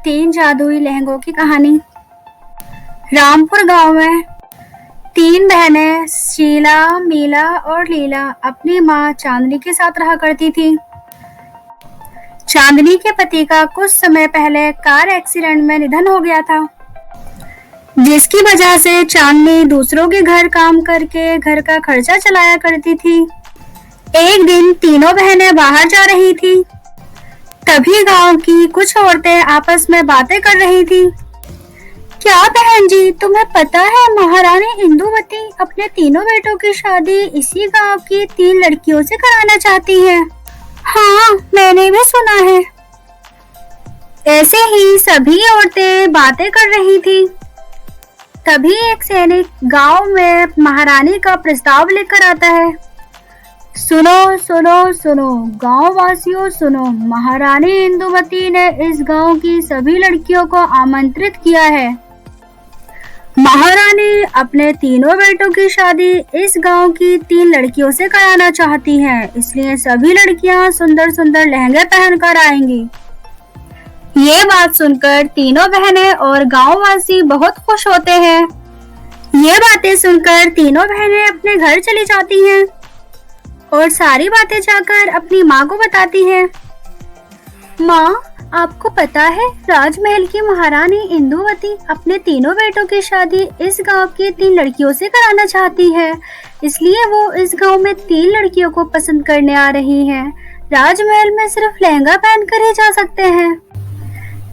तीन जादुई लहंगों की कहानी। रामपुर गांव में तीन बहनें शीला, मीला और लीला अपनी मां चांदनी के साथ रहा करती थी। चांदनी के पति का कुछ समय पहले कार एक्सीडेंट में निधन हो गया था, जिसकी वजह से चांदनी दूसरों के घर काम करके घर का खर्चा चलाया करती थी। एक दिन तीनों बहनें बाहर जा रही थी, तभी गांव की कुछ औरतें आपस में बातें कर रही थी। क्या बहन जी, तुम्हें पता है महारानी इंदुमती अपने तीनों बेटों की शादी इसी गांव की तीन लड़कियों से कराना चाहती है। हाँ, मैंने भी सुना है। ऐसे ही सभी औरतें बातें कर रही थी। तभी एक सैनिक गांव में महारानी का प्रस्ताव लेकर आता है। सुनो सुनो सुनो गांव वासियों सुनो, महारानी इंदुमती ने इस गांव की सभी लड़कियों को आमंत्रित किया है। महारानी अपने तीनों बेटों की शादी इस गांव की तीन लड़कियों से कराना चाहती हैं, इसलिए सभी लड़कियां सुंदर सुंदर लहंगे पहनकर आएंगी। ये बात सुनकर तीनों बहनें और गांववासी बहुत खुश होते हैं। ये बातें सुनकर तीनों बहनें अपने घर चली जाती हैं और सारी बातें जाकर अपनी माँ को बताती है। माँ, आपको पता है राजमहल की महारानी इंदुमती अपने तीनों बेटों की शादी इस गांव की तीन लड़कियों से कराना चाहती है, इसलिए वो इस गांव में तीन लड़कियों को पसंद करने आ रही हैं। राजमहल में सिर्फ लहंगा पहनकर ही जा सकते हैं।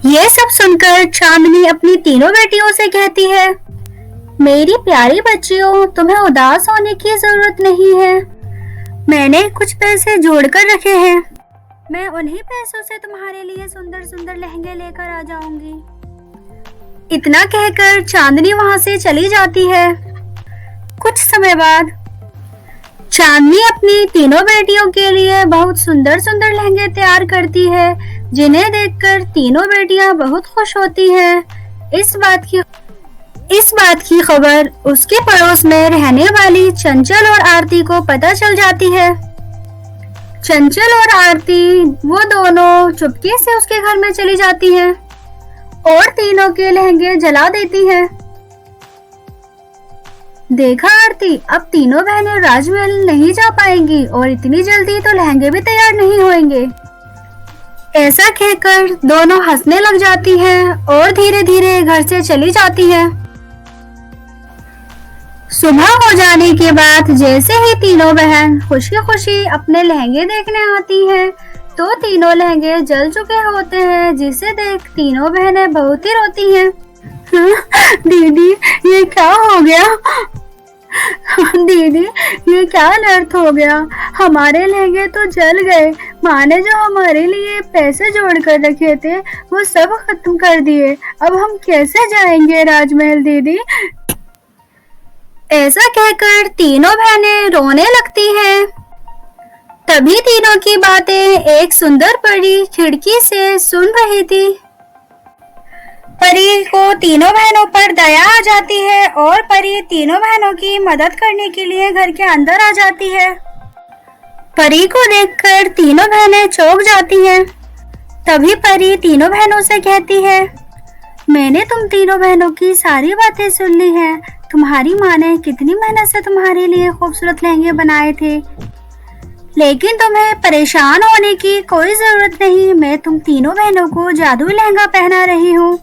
ये सब सुनकर चांदनी अपनी तीनों बेटियों से कहती है, मेरी प्यारी बच्चियों, तुम्हें उदास होने की जरूरत नहीं है। मैंने कुछ पैसे जोड़कर रखे हैं, मैं उन्हीं पैसों से तुम्हारे लिए सुंदर सुंदर लहंगे लेकर आ जाऊंगी। इतना कहकर चांदनी वहां से चली जाती है। कुछ समय बाद चांदनी अपनी तीनों बेटियों के लिए बहुत सुंदर सुंदर लहंगे तैयार करती है, जिन्हें देखकर तीनों बेटियां बहुत खुश होती हैं। इस बात की खबर उसके पड़ोस में रहने वाली चंचल और आरती को पता चल जाती है। चंचल और आरती वो दोनों चुपके से उसके घर में चली जाती हैं और तीनों के लहंगे जला देती हैं। देखा आरती, अब तीनों बहनें राजमहल नहीं जा पाएंगी और इतनी जल्दी तो लहंगे भी तैयार नहीं होंगे। ऐसा कहकर दोनों हंसने लग जाती हैं और धीरे धीरे घर से चली जाती हैं। सुबह हो जाने के बाद जैसे ही तीनों बहन खुशी खुशी अपने लहंगे देखने आती हैं, तो तीनों लहंगे जल चुके होते हैं, जिसे देख तीनों बहनें बहुत ही रोती हैं। दीदी, ये क्या हो गया? दीदी, ये क्या अनर्थ हो गया? हमारे लहंगे तो जल गए। माँ ने जो हमारे लिए पैसे जोड़ कर रखे थे वो सब खत्म कर दिए। अब हम कैसे जाएंगे राजमहल दीदी? ऐसा कहकर तीनों बहनें रोने लगती हैं। तभी तीनों की बातें एक सुंदर परी खिड़की से सुन रही थी। परी को तीनों बहनों पर दया आ जाती है और परी तीनों बहनों की मदद करने के लिए घर के अंदर आ जाती है। परी को देखकर तीनों बहनें चौंक जाती हैं। तभी परी तीनों बहनों से कहती है, मैंने तुम तीनों बहनों की सारी बातें सुन ली हैं। तुम्हारी माँ ने कितनी मेहनत से तुम्हारे लिए खूबसूरत लहंगे बनाए थे, लेकिन तुम्हें परेशान होने की कोई जरूरत नहीं। मैं तुम तीनों बहनों को जादुई लहंगा पहना रही हूँ।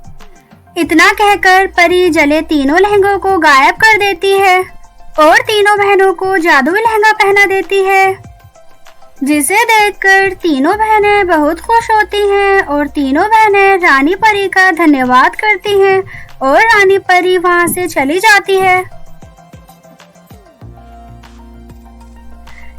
इतना कहकर परी जले तीनों लहंगों को गायब कर देती है और तीनों बहनों को जादुई लहंगा पहना देती है, जिसे देखकर तीनों बहनें बहुत खुश होती हैं और तीनों बहनें रानी परी का धन्यवाद करती हैं और रानी परी वहां से चली जाती है।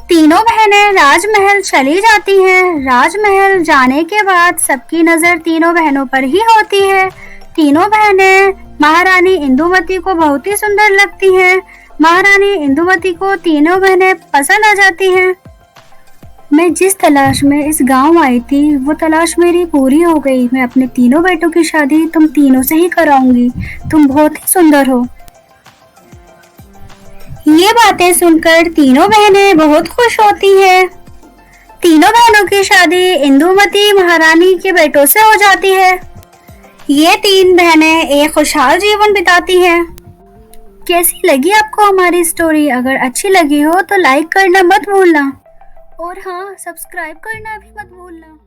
तीनों बहनें राजमहल चली जाती हैं। राजमहल जाने के बाद सबकी नजर तीनों बहनों पर ही होती है। तीनों बहनें महारानी इंदुमती को बहुत ही सुंदर लगती हैं। महारानी इंदुमती को तीनों बहनें पसंद आ जाती हैं। मैं जिस तलाश में इस गांव आई थी, वो तलाश मेरी पूरी हो गई। मैं अपने तीनों बेटों की शादी तुम तीनों से ही कराऊंगी। तुम बहुत ही सुंदर हो। ये बातें सुनकर तीनों बहनें बहुत खुश होती हैं। तीनों बहनों की शादी इंदुमती महारानी के बेटों से हो जाती है। ये तीन बहनें एक खुशहाल जीवन बिताती हैं। कैसी लगी आपको हमारी स्टोरी? अगर अच्छी लगी हो तो लाइक करना मत भूलना और हाँ, सब्सक्राइब करना भी मत भूलना।